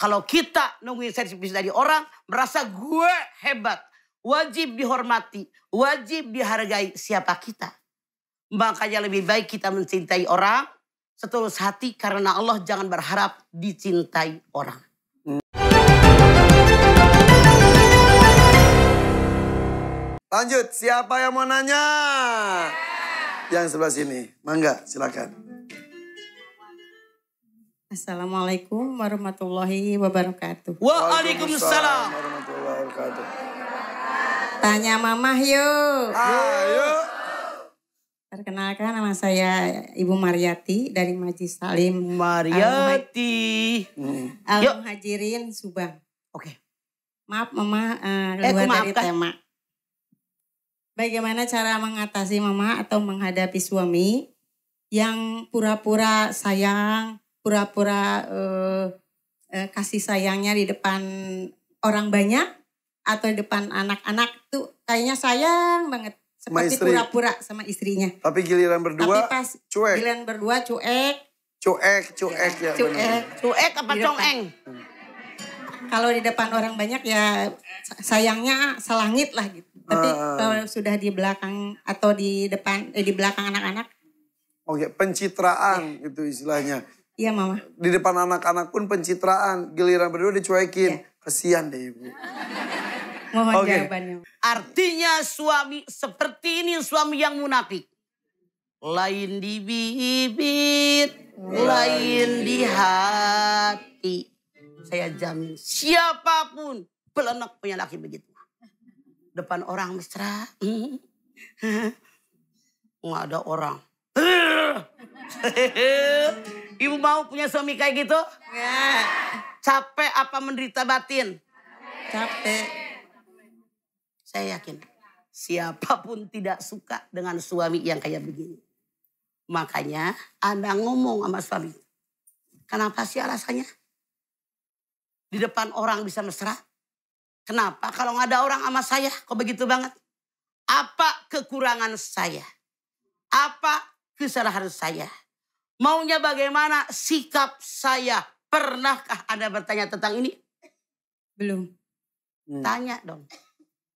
Kalau kita nungguin servis dari orang, merasa gue hebat. Wajib dihormati, wajib dihargai siapa kita. Makanya lebih baik kita mencintai orang setulus hati karena Allah, jangan berharap dicintai orang. Lanjut, siapa yang mau nanya? Yang sebelah sini, mangga silakan. Assalamualaikum warahmatullahi wabarakatuh. Waalaikumsalam warahmatullahi wabarakatuh. Tanya mamah yuk. Ayo. Perkenalkan, nama saya Ibu Maryati dari Majlis Salim Maryati. Al-Muhajirin Subang. Oke. Maaf mama, keluar dari tema. Bagaimana cara mengatasi mama atau menghadapi suami yang pura-pura sayang, pura-pura kasih sayangnya di depan orang banyak atau di depan anak-anak tuh kayaknya sayang banget. Seperti pura-pura sama istrinya. Tapi giliran berdua tapi pas cuek. Giliran berdua cuek. Cuek ya. Cuek apa congeng? Kalau di depan orang banyak ya sayangnya selangit lah gitu. Tapi kalau sudah di belakang atau di depan di belakang anak-anak. Oke, pencitraan itu istilahnya. Iya mama. Di depan anak-anak pun pencitraan. Giliran berdua dicuekin. Kasihan deh ibu. Mohon jawabannya. Artinya suami seperti ini, suami yang munafik. Lain di bibir, lain di hati. Saya jamin siapapun belenek punya laki begitu. Depan orang mesra. Nggak ada orang. Ibu mau punya suami kayak gitu? Enggak. Capek apa menderita batin? Capek. Saya yakin siapapun tidak suka dengan suami yang kayak begini. Makanya Anda ngomong sama suami. Kenapa sih alasannya? Di depan orang bisa mesra. Kenapa kalau nggak ada orang sama saya kok begitu banget? Apa kekurangan saya? Apa kesalahan saya? Maunya bagaimana sikap saya? Pernahkah Anda bertanya tentang ini? Belum. Tanya dong.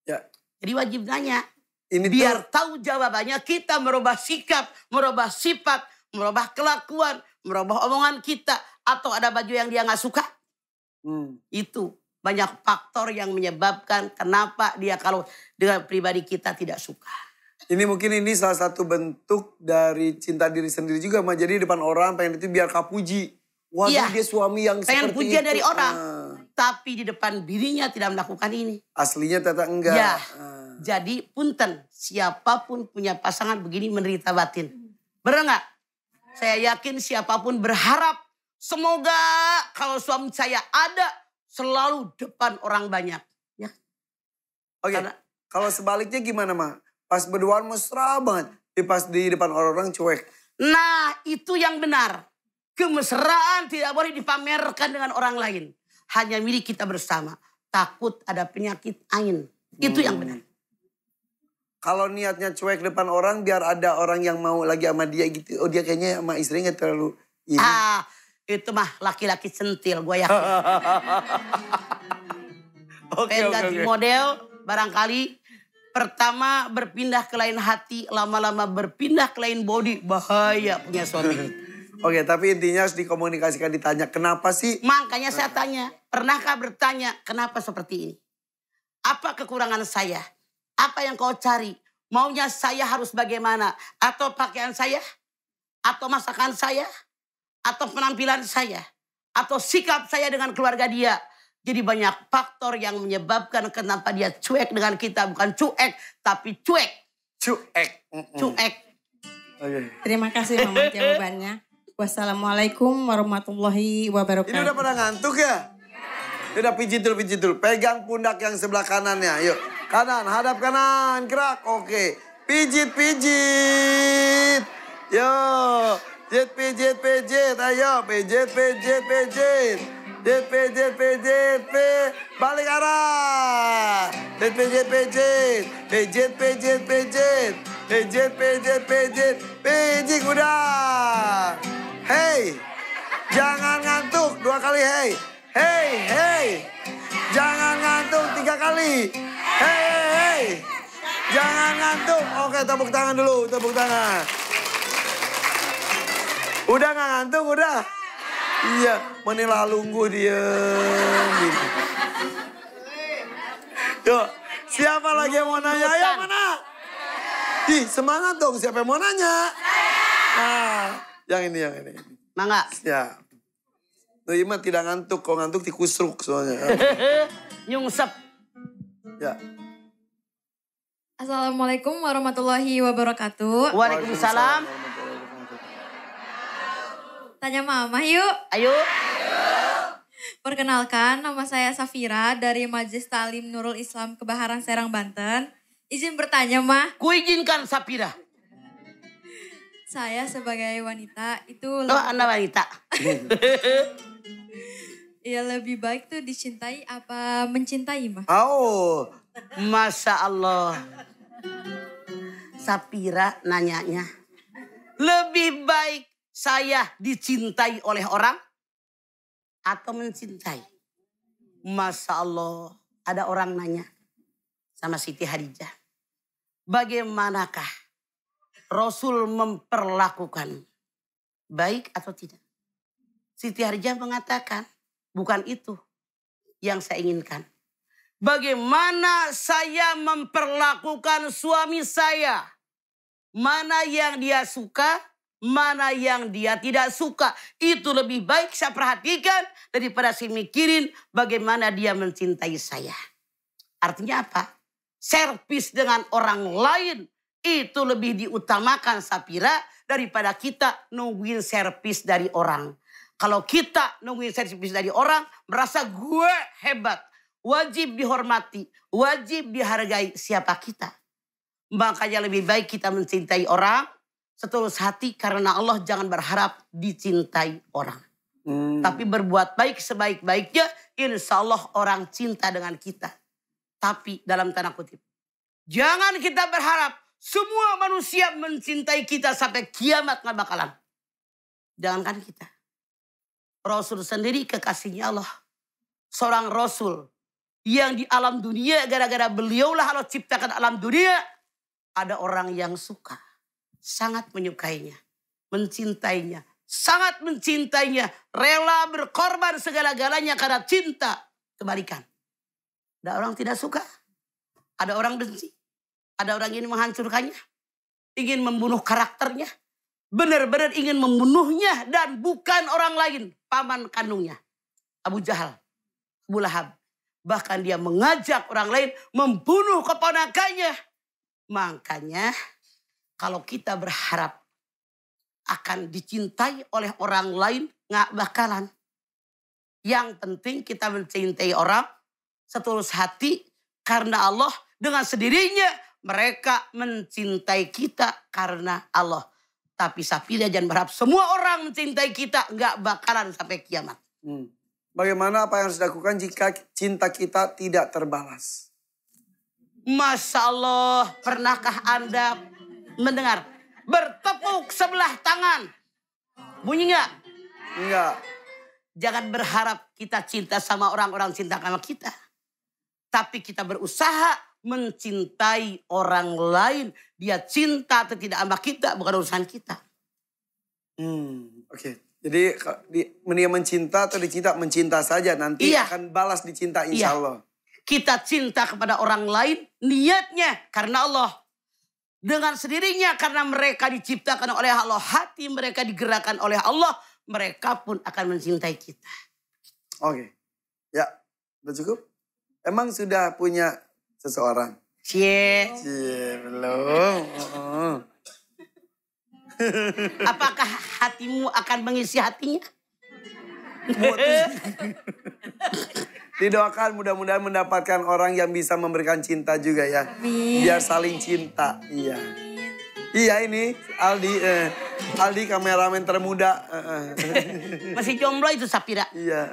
Ya. Jadi wajib nanya. Ini biar tahu jawabannya, kita merubah sikap, merubah sifat, merubah kelakuan, merubah omongan kita. Atau ada baju yang dia nggak suka. Itu banyak faktor yang menyebabkan kenapa dia kalau dengan pribadi kita tidak suka. Ini mungkin ini salah satu bentuk dari cinta diri sendiri juga. Jadi depan orang pengen itu biar kapuji. Wah dia suami yang pengen seperti pujian itu. Dari orang. Tapi di depan dirinya tidak melakukan ini. Aslinya ternyata enggak. Ya. Jadi punten, siapapun punya pasangan begini menderita batin. Benar nggak? Saya yakin siapapun berharap semoga kalau suami saya ada selalu depan orang banyak. Ya. Oke. Kalau sebaliknya gimana Ma? Pas berduaan mesra banget. Pas di depan orang-orang cuek. Nah itu yang benar. Kemesraan tidak boleh dipamerkan dengan orang lain. Hanya milik kita bersama. Takut ada penyakit ain. Itu yang benar. Kalau niatnya cuek depan orang biar ada orang yang mau lagi sama dia gitu. Oh dia kayaknya sama istrinya terlalu ini. Itu mah laki-laki centil gue yakin. Ganti model barangkali. Pertama berpindah ke lain hati. Lama-lama berpindah ke lain body. Bahaya punya suami. Oke, tapi intinya harus dikomunikasikan, ditanya kenapa sih? Makanya saya tanya, pernahkah bertanya kenapa seperti ini? Apa kekurangan saya? Apa yang kau cari? Maunya saya harus bagaimana? Atau pakaian saya? Atau masakan saya? Atau penampilan saya? Atau sikap saya dengan keluarga dia? Jadi banyak faktor yang menyebabkan kenapa dia cuek dengan kita. Bukan cuek, tapi cuek. Cuek. Cuek. Terima kasih mama jawabannya. Wassalamualaikum warahmatullahi wabarakatuh. Ini udah pada ngantuk ya? Udah pijit dulu. Pegang pundak yang sebelah kanannya. Yuk. Kanan, hadap kanan. Gerak. Oke. Pijit. Yo. Pijit. Ayo. Pijit. Balik arah. Pijit. Pijit udah. Hey. Jangan ngantuk. 2 kali hey. Hey, hey. Jangan ngantuk 3 kali. Hey, hey. Jangan ngantuk. Oke, tepuk tangan dulu, tepuk tangan. Udah gak ngantuk, udah? Iya, menila lungguh diem gitu. Yuk, siapa lagi yang mau nanya? Ayo, mana? Ih, semangat dong, siapa yang mau nanya? Nah, yang ini. Mangga. Ya. Tuh Ima tidak ngantuk, kalau ngantuk dikusruk soalnya. Nyungsep. Ya. Assalamualaikum warahmatullahi wabarakatuh. Waalaikumsalam. Tanya mama yuk. Ayo. Perkenalkan, nama saya Safira dari Majelis Ta'lim Nurul Islam Kebaharan Serang, Banten. Izin bertanya, Mah. Kuizinkan Safira. Saya sebagai wanita itu Oh, Anda wanita. ya lebih baik tuh dicintai apa mencintai, Mah? Oh. Masya Allah. Safira nanyanya. Lebih baik saya dicintai oleh orang atau mencintai? Masya Allah. Ada orang nanya sama Siti Hadijah. Bagaimanakah Rasul memperlakukan? Baik atau tidak? Siti Hadijah mengatakan, bukan itu yang saya inginkan. Bagaimana saya memperlakukan suami saya? Mana yang dia suka, mana yang dia tidak suka. Itu lebih baik saya perhatikan daripada saya mikirin bagaimana dia mencintai saya. Artinya apa? Servis dengan orang lain itu lebih diutamakan Safira daripada kita nungguin servis dari orang. Kalau kita nungguin servis dari orang, merasa gue hebat. Wajib dihormati, wajib dihargai siapa kita. Makanya lebih baik kita mencintai orang setulus hati karena Allah, jangan berharap dicintai orang. Tapi berbuat baik sebaik-baiknya, insya Allah orang cinta dengan kita. Tapi dalam tanda kutip, jangan kita berharap semua manusia mencintai kita sampai kiamat nggak bakalan. Jangankan kita. Rasul sendiri kekasihnya Allah. Seorang Rasul yang di alam dunia, gara-gara beliaulah Allah ciptakan alam dunia. Ada orang yang suka, sangat menyukainya, mencintainya, sangat mencintainya. Rela berkorban segala-galanya karena cinta. Kebalikan. Ada orang tidak suka, ada orang benci, ada orang ingin menghancurkannya, ingin membunuh karakternya, benar-benar ingin membunuhnya dan bukan orang lain, paman kandungnya, Abu Jahal, Abu Lahab. Bahkan dia mengajak orang lain membunuh keponakannya. Makanya kalau kita berharap akan dicintai oleh orang lain, nggak bakalan. Yang penting kita mencintai orang setulus hati karena Allah, dengan sendirinya mereka mencintai kita karena Allah. Tapi Safira jangan berharap semua orang mencintai kita, nggak bakalan sampai kiamat. Bagaimana apa yang harus dilakukan jika cinta kita tidak terbalas? Masya Allah, pernahkah Anda mendengar bertepuk sebelah tangan? Bunyi nggak? Enggak. Jangan berharap kita cinta sama orang cinta sama kita. Tapi kita berusaha mencintai orang lain. Dia cinta atau tidak sama kita, bukan urusan kita. Oke. Jadi dia mencinta atau dicinta, mencinta saja. Nanti akan balas dicinta insya Allah. Kita cinta kepada orang lain, niatnya karena Allah. Dengan sendirinya karena mereka diciptakan oleh Allah, hati mereka digerakkan oleh Allah, mereka pun akan mencintai kita. Oke. Ya, udah cukup? Emang sudah punya seseorang? Cie, belum. apakah hatimu akan mengisi hatinya? Didoakan mudah-mudahan mendapatkan orang yang bisa memberikan cinta juga ya. Biar saling cinta. Iya. Iya ini Aldi kameramen termuda. Masih jomblo itu Safira. Iya.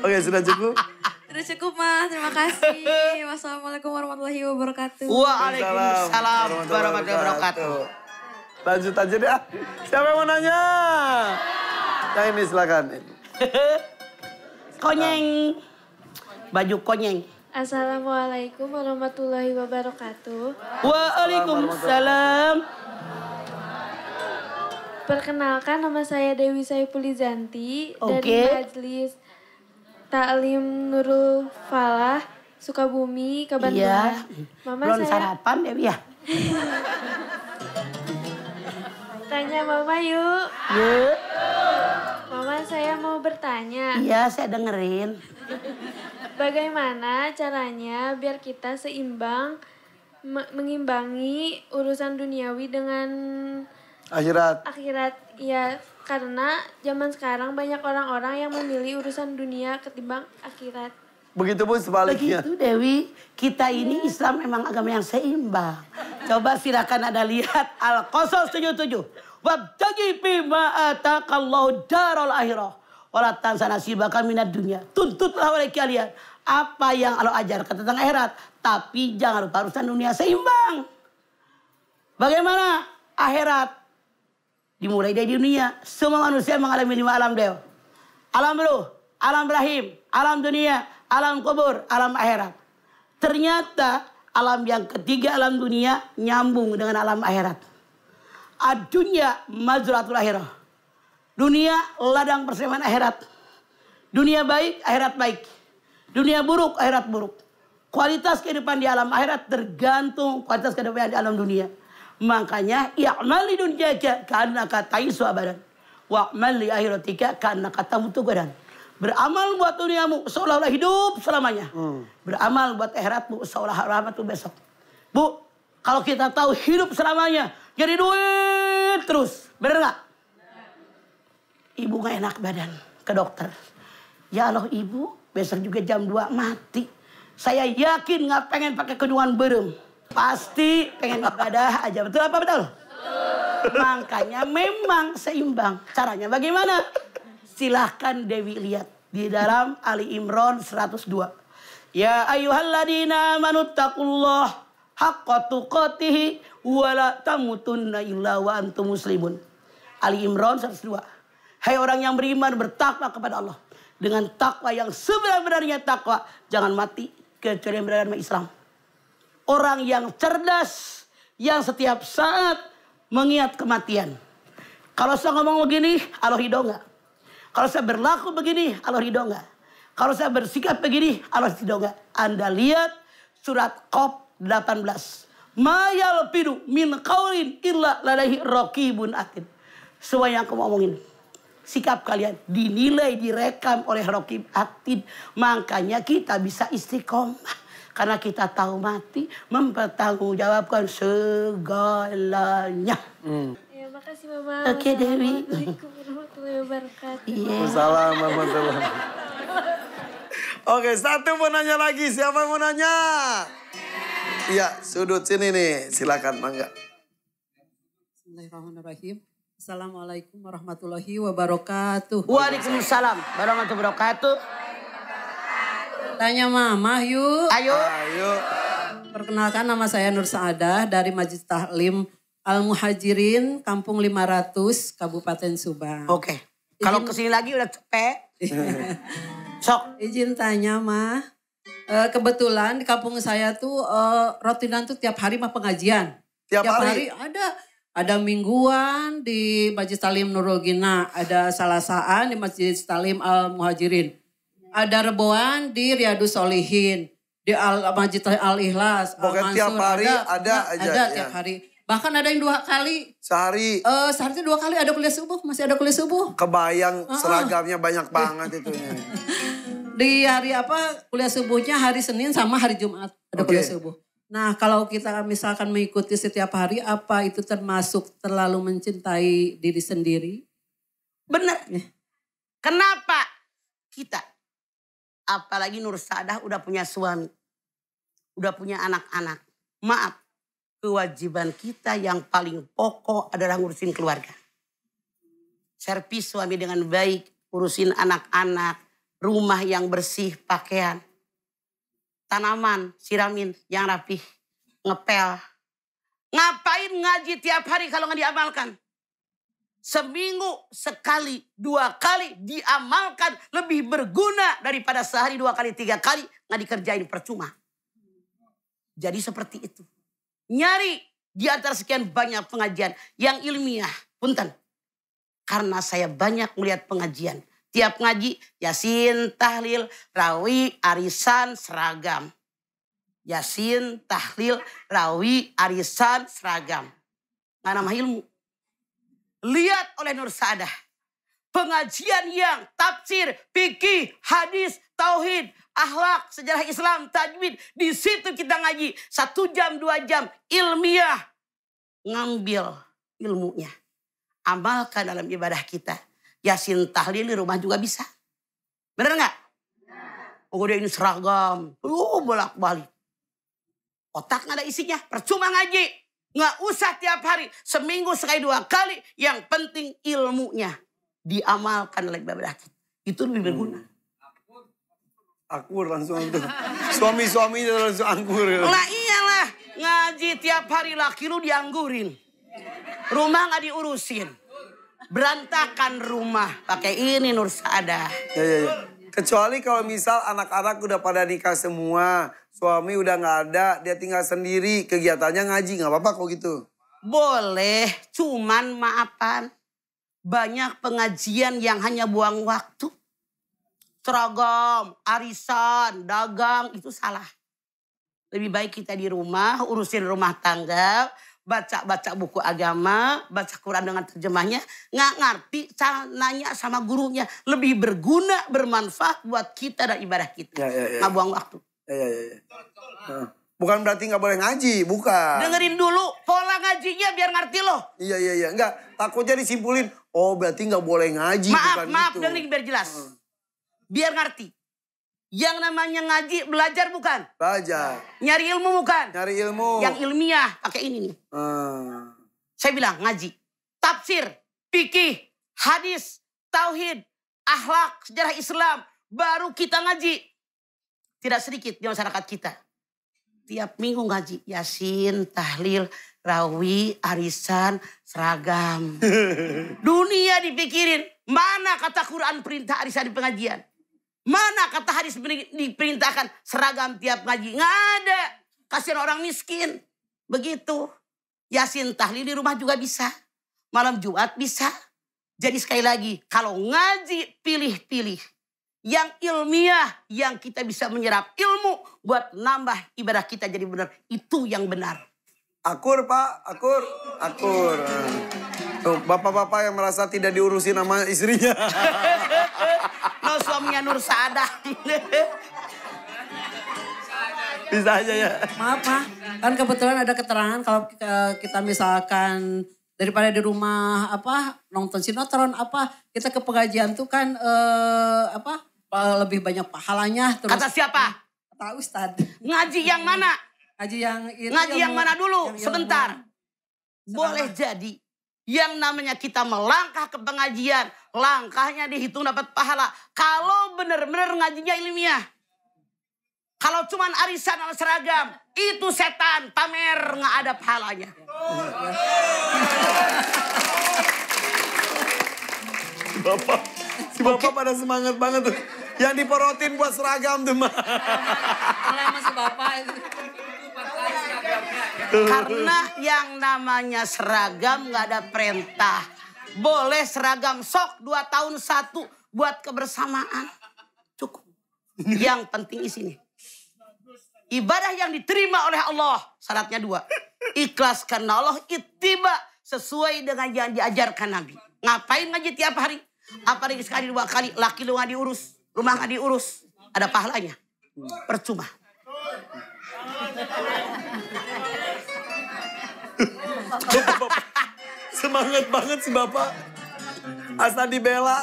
Oke, sudah cukup? Sudah cukup, Mah. Terima kasih. Wassalamualaikum warahmatullahi wabarakatuh. Waalaikumsalam warahmatullahi wabarakatuh. Lanjut aja deh. Siapa yang mau nanya? Yang ini silakan. Konyeng. Baju konyeng. Assalamualaikum warahmatullahi wabarakatuh. Waalaikumsalam. Perkenalkan, nama saya Dewi Saipulizanti dari Oke. Majelis Ta'lim Nurul Falah, Sukabumi, Iya. Kabandungan. Mama Belum saya sarapan Dewi ya? tanya Mama yuk. Yuk. Mama, saya mau bertanya, Iya, saya dengerin. bagaimana caranya biar kita seimbang mengimbangi urusan duniawi dengan Akhirat. akhirat? Ya, karena zaman sekarang banyak orang-orang yang memilih urusan dunia ketimbang akhirat. Begitupun sebaliknya. Begitu Dewi, kita ini Islam memang agama yang seimbang. Coba silakan ada lihat Al-Qasas 77. Wabtagi bima ataqallahu daral akhirah. Wala tansa nasibaka minad dunya. Tuntutlah oleh kalian apa yang Allah ajarkan tentang akhirat. Tapi jangan lupa urusan dunia seimbang. Bagaimana akhirat? Dimulai dari dunia. Semua manusia mengalami 5 alam Dew. Alam ruh, alam rahim, alam dunia, alam kubur, alam akhirat. Ternyata alam yang ketiga, alam dunia, nyambung dengan alam akhirat. Ad-dunya mazratul akhirah. Dunia ladang persamaan akhirat. Dunia baik, akhirat baik. Dunia buruk, akhirat buruk. Kualitas kehidupan di alam akhirat tergantung kualitas kehidupan di alam dunia. Makanya i'mal li dunyaka ka'annaka ta'isu abadan. Wa'mal li akhiratika ka'annaka tamutu gadan. Beramal buat duniamu seolah-olah hidup selamanya. Beramal buat akhiratmu seolah-olah rahmat besok. Bu, kalau kita tahu hidup selamanya, jadi duit terus. Bener gak? Ibu gak enak badan ke dokter. Ya Allah ibu, besok juga jam 2 mati. Saya yakin gak pengen pakai kerudungan berem. Pasti pengen ibadah aja. Betul apa betul? Makanya memang seimbang. Caranya bagaimana? Silahkan Dewi lihat di dalam Ali Imran 102. Ya ayyuhalladzina amanuttaqullah haqqa tuqatih wa la tamutunna illa wa antum muslimun. Ali Imran 102. Hai orang yang beriman, bertakwa kepada Allah. Dengan takwa yang sebenar-benarnya takwa, jangan mati kecuali yang beragama Islam. Orang yang cerdas, yang setiap saat mengingat kematian. Kalau saya ngomong begini, Allah ridho enggak? Kalau saya berlaku begini, Allah ridho enggak? Kalau saya bersikap begini, Allah ridho enggak? Anda lihat surat Qaf 18. Ma yalfidu min qaulin illa ladaihi raqibun atid. Semua yang aku omongin, sikap kalian dinilai, direkam oleh raqib atid. Makanya kita bisa istiqomah. Karena kita tahu mati mempertanggungjawabkan segalanya. Ya, makasih Mama. Oke, Dewi. Assalamualaikum warahmatullahi wabarakatuh. Waalaikumsalam warahmatullahi wabarakatuh. Oke, satu mau nanya lagi. Siapa yang mau nanya? Iya, sudut sini nih. Silakan, Mangga. Bismillahirrahmanirrahim. Assalamualaikum warahmatullahi wabarakatuh. Waalaikumsalam warahmatullahi wabarakatuh. Tanya Mama yuk. Ayo. Ayo. Perkenalkan nama saya Nur Saadah dari Majelis Taklim Al-Muhajirin Kampung 500 Kabupaten Subang. Oke. Kalau kesini lagi udah cepet. Sok. Izin tanya mah. Kebetulan di kampung saya tuh rutinan tuh tiap hari mah pengajian. Tiap hari? Ada mingguan di Majelis Taklim Nurul Gina, ada salasaan di Majelis Taklim Al-Muhajirin. Ada reboan di Riyadus Solihin, di Majelis Al-Ikhlas, Pokoknya tiap hari ada aja. Ada tiap hari. Bahkan ada yang 2 kali. Sehari. Sehari itu 2 kali ada kuliah subuh, masih ada kuliah subuh. Kebayang seragamnya banyak banget itu. Di hari kuliah subuhnya hari Senin sama hari Jumat ada kuliah subuh. Nah kalau kita misalkan mengikuti setiap hari, apa itu termasuk terlalu mencintai diri sendiri? Bener. Kenapa kita, apalagi Nur Saadah udah punya suami, udah punya anak-anak. Maaf, kewajiban kita yang paling pokok adalah ngurusin keluarga. Servis suami dengan baik, urusin anak-anak, rumah yang bersih, pakaian. Tanaman, siramin yang rapih, ngepel. Ngapain ngaji tiap hari kalau nggak diamalkan? seminggu sekali, 2 kali diamalkan lebih berguna daripada sehari 2 kali, 3 kali nggak dikerjain percuma. Jadi seperti itu. Nyari di antara sekian banyak pengajian yang ilmiah. Punten. Karena saya banyak melihat pengajian. Tiap ngaji, Yasin, tahlil, rawi, arisan, seragam. Yasin, tahlil, rawi, arisan, seragam. Nggak nama ilmu. Lihat oleh Nur Saadah. Pengajian yang tafsir, fikih, hadis, tauhid, akhlak, sejarah Islam, tajwid. Di situ kita ngaji 1 jam, 2 jam. Ilmiah. Ngambil ilmunya. Amalkan dalam ibadah kita. Yasin tahlil di rumah juga bisa. Bener nggak? Oh dia ini seragam. Bolak-balik. Otak nggak ada isinya. Percuma ngaji. Nggak usah tiap hari. Seminggu sekali 2 kali. Yang penting ilmunya. Diamalkan dalam ibadah kita. Itu lebih berguna. Akur langsung tuh. Suami-suaminya langsung anggur. Lah iyalah. Ngaji tiap hari laki lu dianggurin. Rumah nggak diurusin. Berantakan rumah. Pakai ini Nur Saadah. Ya. Kecuali kalau misal anak-anak udah pada nikah semua. Suami udah nggak ada. Dia tinggal sendiri. Kegiatannya ngaji. Nggak apa-apa kok gitu. Boleh. Cuman maafan. Banyak pengajian yang hanya buang waktu. Seragam, arisan, dagang. Itu salah. Lebih baik kita di rumah. Urusin rumah tangga. Baca buku agama, baca Quran dengan terjemahnya, nggak ngerti, nanya sama gurunya. Lebih berguna, bermanfaat buat kita dan ibadah kita. Nggak buang waktu. Bukan berarti nggak boleh ngaji, bukan. Dengerin dulu pola ngajinya biar ngerti loh. Iya. Nggak, takutnya disimpulin, oh berarti nggak boleh ngaji. Maaf, dengerin biar jelas. Biar ngerti. Yang namanya ngaji belajar bukan? Belajar. Nyari ilmu bukan? Nyari ilmu. Yang ilmiah pakai ini nih. Saya bilang ngaji. Tafsir, fikih, hadis, tauhid, akhlak, sejarah Islam. Baru kita ngaji. Tidak sedikit di masyarakat kita. Tiap minggu ngaji. Yasin, tahlil, rawi, arisan, seragam. Dunia dipikirin. Mana kata Quran perintah arisan di pengajian? Mana kata hadis diperintahkan seragam tiap ngaji? Nggak ada. Kasihan orang miskin. Begitu. Yasin tahlil di rumah juga bisa. Malam Jumat bisa. Jadi sekali lagi. Kalau ngaji pilih-pilih. Yang ilmiah. Yang kita bisa menyerap ilmu. Buat nambah ibadah kita jadi benar. Itu yang benar. Akur Pak. Akur. Tuh, bapak-bapak yang merasa tidak diurusin sama istrinya. No, suaminya Nur Saadah. Bisa aja ya. Maaf Pak, kan kebetulan ada keterangan kalau kita misalkan daripada di rumah nonton sinetron kita ke pengajian tuh kan lebih banyak pahalanya. Terus, Kata siapa? Kata Ustadz. Ngaji yang mana? Ngaji yang mana dulu? Sebentar. Boleh jadi. Yang namanya kita melangkah ke pengajian. Langkahnya dihitung dapat pahala. Kalau benar-benar ngajinya ilmiah. Kalau cuman arisan sama seragam. Itu setan. Pamer nggak ada pahalanya. Si bapak pada semangat banget tuh. Yang diporotin buat seragam tuh mah. Masih bapak itu. Karena yang namanya seragam nggak ada perintah. Boleh seragam sok 2 tahun 1 buat kebersamaan. Cukup. Yang penting isinya. Ibadah yang diterima oleh Allah. Syaratnya 2. Ikhlas karena Allah, ittiba sesuai dengan yang diajarkan Nabi. Ngapain ngaji tiap hari? Apalagi sekali 2 kali. Laki lu nggak diurus. Rumah nggak diurus. Ada pahalanya. Percuma. Semangat banget si bapak. Asal dibela.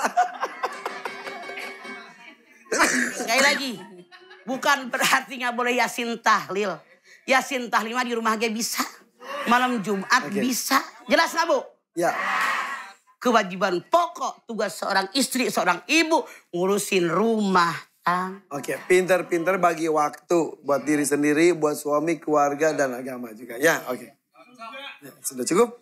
Sekali lagi. Bukan berarti nggak boleh Yasin tahlil. Yasin tahlil mah di rumah aja bisa. Malam Jumat bisa. Jelas nggak Bu? Ya. Kewajiban pokok tugas seorang istri, seorang ibu. Ngurusin rumah. Oke, pinter-pinter bagi waktu. Buat diri sendiri, buat suami, keluarga, dan agama juga. Ya, oke. Ya, sudah cukup?